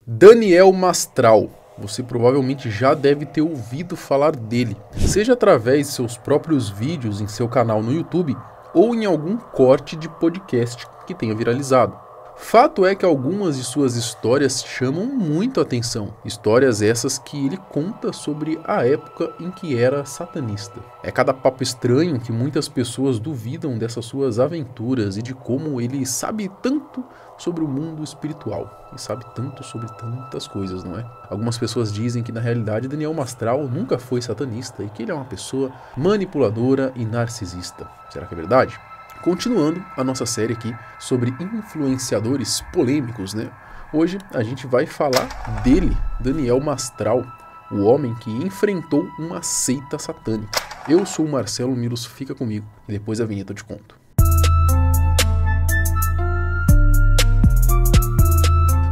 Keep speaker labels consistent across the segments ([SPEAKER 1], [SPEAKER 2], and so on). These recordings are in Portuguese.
[SPEAKER 1] Daniel Mastral. Você provavelmente já deve ter ouvido falar dele, seja através de seus próprios vídeos em seu canal no YouTube ou em algum corte de podcast que tenha viralizado. Fato é que algumas de suas histórias chamam muito a atenção, histórias essas que ele conta sobre a época em que era satanista. É cada papo estranho que muitas pessoas duvidam dessas suas aventuras e de como ele sabe tanto sobre o mundo espiritual e sabe tanto sobre tantas coisas, não é? Algumas pessoas dizem que na realidade Daniel Mastral nunca foi satanista e que ele é uma pessoa manipuladora e narcisista. Será que é verdade? Continuando a nossa série aqui sobre influenciadores polêmicos, né? Hoje a gente vai falar dele, Daniel Mastral, o homem que enfrentou uma seita satânica. Eu sou o Marcelo Milos, fica comigo e depois a vinheta eu te conto.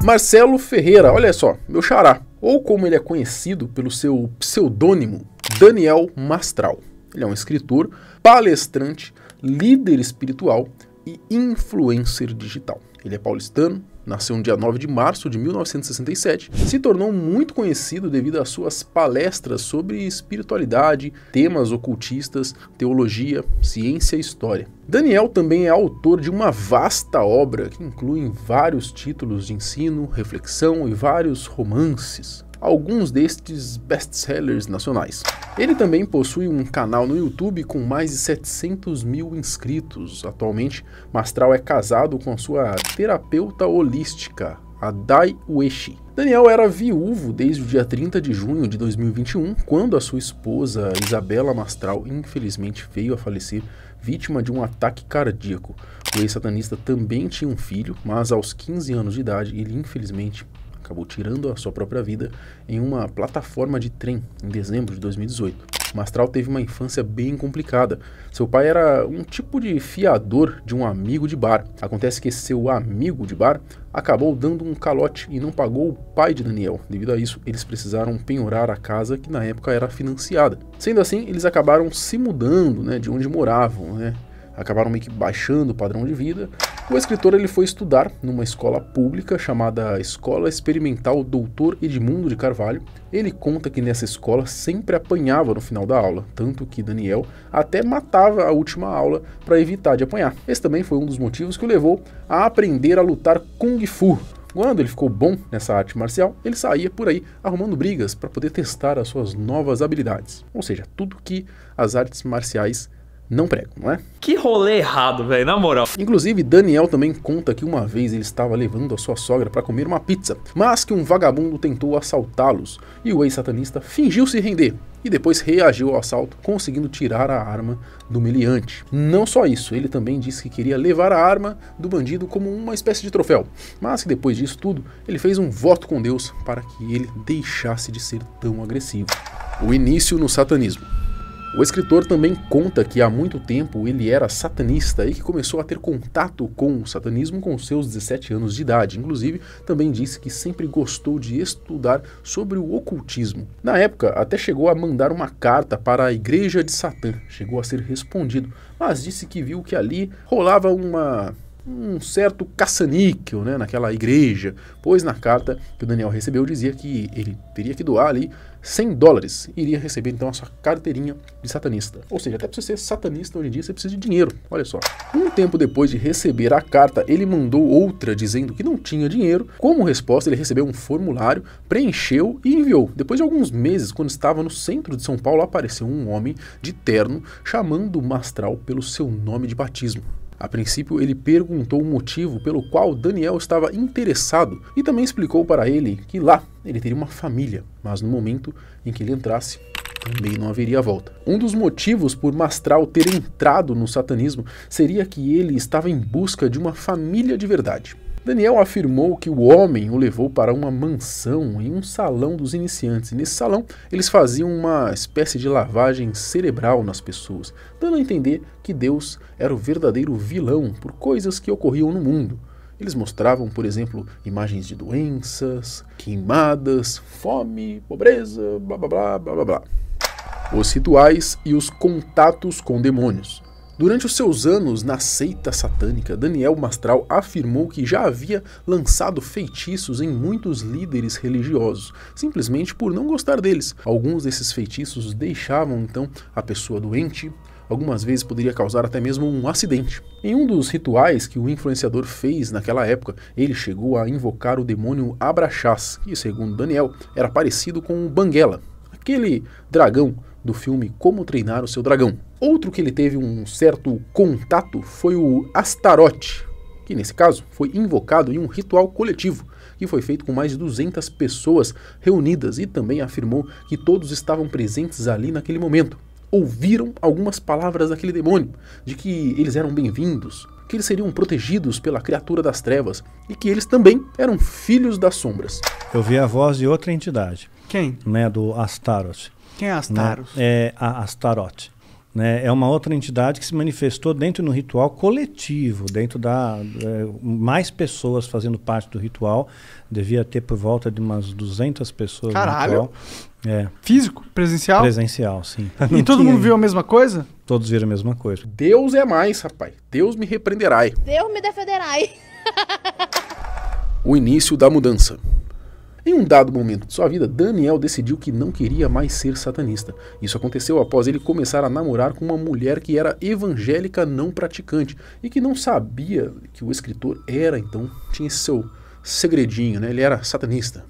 [SPEAKER 1] Marcelo Ferreira, olha só, meu xará, ou como ele é conhecido pelo seu pseudônimo, Daniel Mastral. Ele é um escritor, palestrante, líder espiritual e influencer digital. Ele é paulistano, nasceu no dia 9 de março de 1967, se tornou muito conhecido devido às suas palestras sobre espiritualidade, temas ocultistas, teologia, ciência e história. Daniel também é autor de uma vasta obra que inclui vários títulos de ensino, reflexão e vários romances. Alguns destes best-sellers nacionais. Ele também possui um canal no YouTube com mais de 700 mil inscritos. Atualmente, Mastral é casado com a sua terapeuta holística, a Dai Ueshi. Daniel era viúvo desde o dia 30 de junho de 2021, quando a sua esposa Isabela Mastral infelizmente veio a falecer vítima de um ataque cardíaco. O ex-satanista também tinha um filho, mas aos 15 anos de idade ele infelizmente acabou tirando a sua própria vida em uma plataforma de trem em dezembro de 2018. Mastral teve uma infância bem complicada. Seu pai era um tipo de fiador de um amigo de bar. Acontece que esse seu amigo de bar acabou dando um calote e não pagou o pai de Daniel. Devido a isso, eles precisaram penhorar a casa que na época era financiada. Sendo assim, eles acabaram se mudando, de onde moravam, acabaram meio que baixando o padrão de vida. O escritor ele foi estudar numa escola pública chamada Escola Experimental Dr. Edmundo de Carvalho. Ele conta que nessa escola sempre apanhava no final da aula, tanto que Daniel até matava a última aula para evitar de apanhar. Esse também foi um dos motivos que o levou a aprender a lutar Kung Fu. Quando ele ficou bom nessa arte marcial, ele saía por aí arrumando brigas para poder testar as suas novas habilidades. Ou seja, tudo que as artes marciais não pregam, não é?
[SPEAKER 2] Que rolê errado, velho, na moral.
[SPEAKER 1] Inclusive, Daniel também conta que uma vez ele estava levando a sua sogra para comer uma pizza, mas que um vagabundo tentou assaltá-los e o ex-satanista fingiu se render e depois reagiu ao assalto, conseguindo tirar a arma do meliante. Não só isso, ele também disse que queria levar a arma do bandido como uma espécie de troféu, mas que depois disso tudo, ele fez um voto com Deus para que ele deixasse de ser tão agressivo. O início no satanismo. O escritor também conta que há muito tempo ele era satanista e que começou a ter contato com o satanismo com seus 17 anos de idade. Inclusive, também disse que sempre gostou de estudar sobre o ocultismo. Na época, até chegou a mandar uma carta para a Igreja de Satã. Chegou a ser respondido, mas disse que viu que ali rolava um certo caça-níquel, naquela igreja, pois na carta que o Daniel recebeu dizia que ele teria que doar ali $100 e iria receber então a sua carteirinha de satanista. Ou seja, até para você ser satanista hoje em dia você precisa de dinheiro, olha só. Um tempo depois de receber a carta, ele mandou outra dizendo que não tinha dinheiro. Como resposta, ele recebeu um formulário, preencheu e enviou. Depois de alguns meses, quando estava no centro de São Paulo, apareceu um homem de terno chamando Mastral pelo seu nome de batismo. A princípio, ele perguntou o motivo pelo qual Daniel estava interessado e também explicou para ele que lá ele teria uma família, mas no momento em que ele entrasse, também não haveria volta. Um dos motivos por Mastral ter entrado no satanismo seria que ele estava em busca de uma família de verdade. Daniel afirmou que o homem o levou para uma mansão em um salão dos iniciantes. E nesse salão, eles faziam uma espécie de lavagem cerebral nas pessoas, dando a entender que Deus era o verdadeiro vilão por coisas que ocorriam no mundo. Eles mostravam, por exemplo, imagens de doenças, queimadas, fome, pobreza, blá blá blá blá blá blá. Os rituais e os contatos com demônios. Durante os seus anos na seita satânica, Daniel Mastral afirmou que já havia lançado feitiços em muitos líderes religiosos, simplesmente por não gostar deles. Alguns desses feitiços deixavam então a pessoa doente, algumas vezes poderia causar até mesmo um acidente. Em um dos rituais que o influenciador fez naquela época, ele chegou a invocar o demônio Abraxas, que segundo Daniel era parecido com o Banguela, aquele dragão do filme Como Treinar o Seu Dragão. Outro que ele teve um certo contato foi o Astaroth, que nesse caso foi invocado em um ritual coletivo, que foi feito com mais de 200 pessoas reunidas, e também afirmou que todos estavam presentes ali naquele momento. Ouviram algumas palavras daquele demônio, de que eles eram bem-vindos, que eles seriam protegidos pela criatura das trevas, e que eles também eram filhos das sombras.
[SPEAKER 3] Eu vi a voz de outra entidade.
[SPEAKER 4] Quem?
[SPEAKER 3] Né, do Astaroth.
[SPEAKER 4] Quem é Astaroth?
[SPEAKER 3] Né, é a Astaroth. Né, é uma outra entidade que se manifestou dentro do ritual coletivo, dentro da... mais pessoas fazendo parte do ritual. Devia ter por volta de umas 200 pessoas.
[SPEAKER 4] Caralho!
[SPEAKER 3] No ritual. É.
[SPEAKER 4] Físico? Presencial?
[SPEAKER 3] Presencial, sim.
[SPEAKER 4] E todo mundo viu a mesma coisa?
[SPEAKER 3] Todos viram a mesma coisa.
[SPEAKER 1] Deus é mais, rapaz. Deus me repreenderai.
[SPEAKER 5] Deus me defenderai.
[SPEAKER 1] O início da mudança. Em um dado momento de sua vida, Daniel decidiu que não queria mais ser satanista. Isso aconteceu após ele começar a namorar com uma mulher que era evangélica não praticante e que não sabia que o escritor era, então, tinha esse seu segredinho, né? Ele era satanista.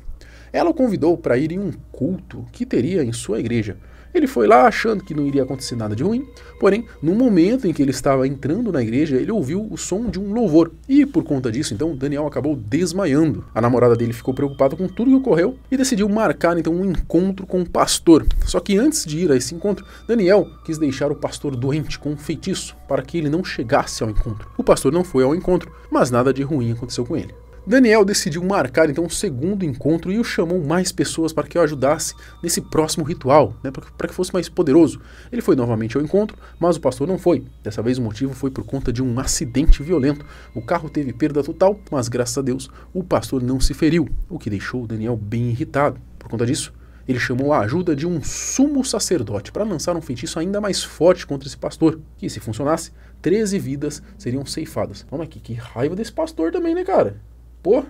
[SPEAKER 1] Ela o convidou para ir em um culto que teria em sua igreja. Ele foi lá achando que não iria acontecer nada de ruim, porém, no momento em que ele estava entrando na igreja, ele ouviu o som de um louvor. E por conta disso, então, Daniel acabou desmaiando. A namorada dele ficou preocupada com tudo que ocorreu e decidiu marcar então um encontro com o pastor. Só que antes de ir a esse encontro, Daniel quis deixar o pastor doente com um feitiço para que ele não chegasse ao encontro. O pastor não foi ao encontro, mas nada de ruim aconteceu com ele. Daniel decidiu marcar então um segundo encontro e o chamou mais pessoas para que o ajudasse nesse próximo ritual, né, para que fosse mais poderoso. Ele foi novamente ao encontro, mas o pastor não foi. Dessa vez o motivo foi por conta de um acidente violento. O carro teve perda total, mas graças a Deus o pastor não se feriu, o que deixou Daniel bem irritado. Por conta disso, ele chamou a ajuda de um sumo sacerdote para lançar um feitiço ainda mais forte contra esse pastor, que se funcionasse, 13 vidas seriam ceifadas. Mas que raiva desse pastor também, né, cara? Pô,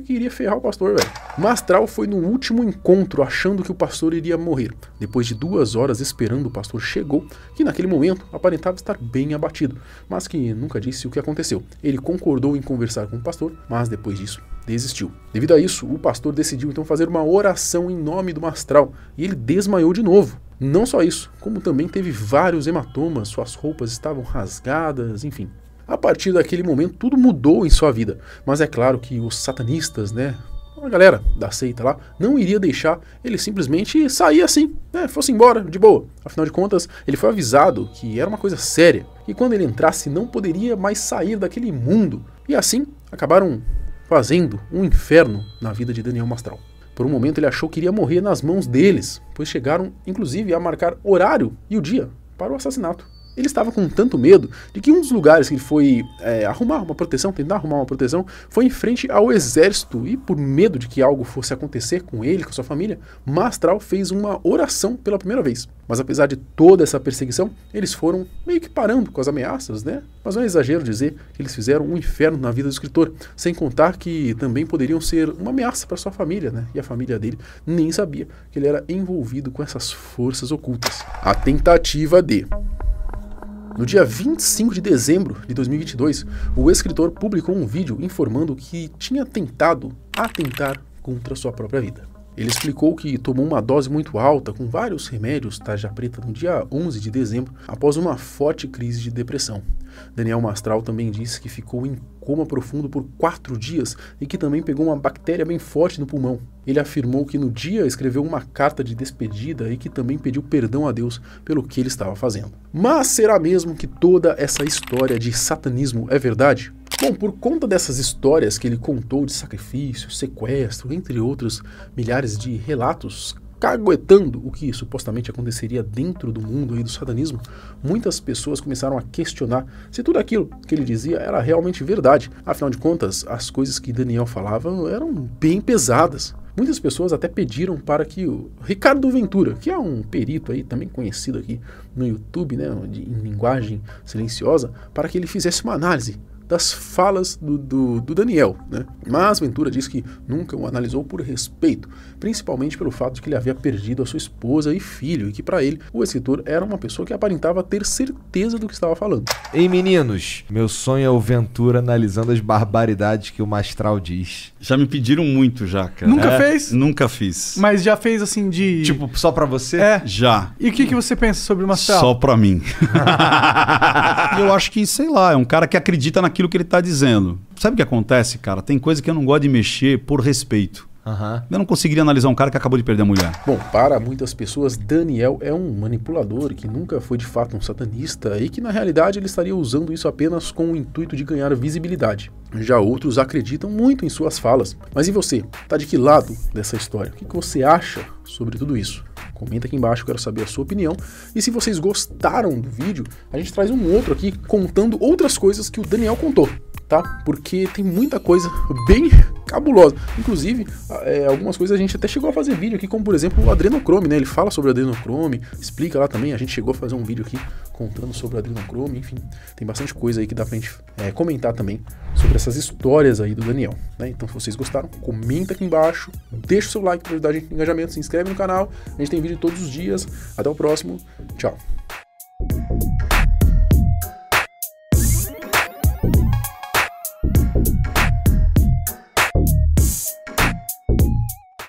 [SPEAKER 1] queria ferrar o pastor, velho. Mastral foi no último encontro achando que o pastor iria morrer. Depois de 2 horas esperando, o pastor chegou, que naquele momento aparentava estar bem abatido, mas que nunca disse o que aconteceu. Ele concordou em conversar com o pastor, mas depois disso desistiu. Devido a isso, o pastor decidiu então fazer uma oração em nome do Mastral, e ele desmaiou de novo. Não só isso, como também teve vários hematomas, suas roupas estavam rasgadas, enfim. A partir daquele momento, tudo mudou em sua vida. Mas é claro que os satanistas, né, a galera da seita lá, não iria deixar ele simplesmente sair assim, né, fosse embora, de boa. Afinal de contas, ele foi avisado que era uma coisa séria, e quando ele entrasse não poderia mais sair daquele mundo. E assim, acabaram fazendo um inferno na vida de Daniel Mastral. Por um momento ele achou que iria morrer nas mãos deles, pois chegaram inclusive a marcar horário e o dia para o assassinato. Ele estava com tanto medo de que um dos lugares que ele foi tentar arrumar uma proteção, foi em frente ao exército, e por medo de que algo fosse acontecer com ele, com sua família, Mastral fez uma oração pela primeira vez. Mas apesar de toda essa perseguição, eles foram meio que parando com as ameaças, né? Mas não é exagero dizer que eles fizeram um inferno na vida do escritor, sem contar que também poderiam ser uma ameaça para sua família, né? E a família dele nem sabia que ele era envolvido com essas forças ocultas. A tentativa de... No dia 25 de dezembro de 2022, o escritor publicou um vídeo informando que tinha tentado atentar contra sua própria vida. Ele explicou que tomou uma dose muito alta, com vários remédios tarja preta, no dia 11 de dezembro, após uma forte crise de depressão. Daniel Mastral também disse que ficou em coma profundo por 4 dias e que também pegou uma bactéria bem forte no pulmão. Ele afirmou que no dia escreveu uma carta de despedida e que também pediu perdão a Deus pelo que ele estava fazendo. Mas será mesmo que toda essa história de satanismo é verdade? Bom, por conta dessas histórias que ele contou de sacrifício, sequestro, entre outros milhares de relatos, caguetando o que supostamente aconteceria dentro do mundo aí do satanismo, muitas pessoas começaram a questionar se tudo aquilo que ele dizia era realmente verdade. Afinal de contas, as coisas que Daniel falava eram bem pesadas. Muitas pessoas até pediram para que o Ricardo Ventura, que é um perito aí, também conhecido aqui no YouTube, né, em linguagem silenciosa, para que ele fizesse uma análise das falas do Daniel, né? Mas Ventura diz que nunca o analisou por respeito, principalmente pelo fato de que ele havia perdido a sua esposa e filho, e que para ele o escritor era uma pessoa que aparentava ter certeza do que estava falando.
[SPEAKER 5] Ei, meninos, meu sonho é o Ventura analisando as barbaridades que o Mastral diz.
[SPEAKER 6] Já me pediram muito já, cara.
[SPEAKER 4] Nunca fez?
[SPEAKER 6] Nunca fiz.
[SPEAKER 4] Mas já fez assim de...
[SPEAKER 5] Tipo, só pra você?
[SPEAKER 4] É.
[SPEAKER 6] Já.
[SPEAKER 4] E o que você pensa sobre o Mastral?
[SPEAKER 6] Só pra mim. Eu acho que, sei lá, é um cara que acredita naquilo que ele tá dizendo. Sabe o que acontece, cara? Tem coisa que eu não gosto de mexer por respeito. Eu não conseguiria analisar um cara que acabou de perder a mulher.
[SPEAKER 1] Bom, para muitas pessoas, Daniel é um manipulador que nunca foi de fato um satanista e que na realidade ele estaria usando isso apenas com o intuito de ganhar visibilidade. Já outros acreditam muito em suas falas. Mas e você? Tá de que lado dessa história? O que você acha sobre tudo isso? Comenta aqui embaixo, eu quero saber a sua opinião. E se vocês gostaram do vídeo, a gente traz um outro aqui contando outras coisas que o Daniel contou, tá? Porque tem muita coisa bem cabulosa. Inclusive, algumas coisas a gente até chegou a fazer vídeo aqui, como por exemplo o adrenocrome, né? Ele fala sobre o adrenocrome, explica lá também. A gente chegou a fazer um vídeo aqui contando sobre o adrenocrome, enfim. Tem bastante coisa aí que dá pra gente comentar também sobre essas histórias aí do Daniel, né? Então, se vocês gostaram, comenta aqui embaixo, deixa o seu like para ajudar a gente no engajamento, se inscreve no canal. A gente tem vídeo todos os dias. Até o próximo. Tchau.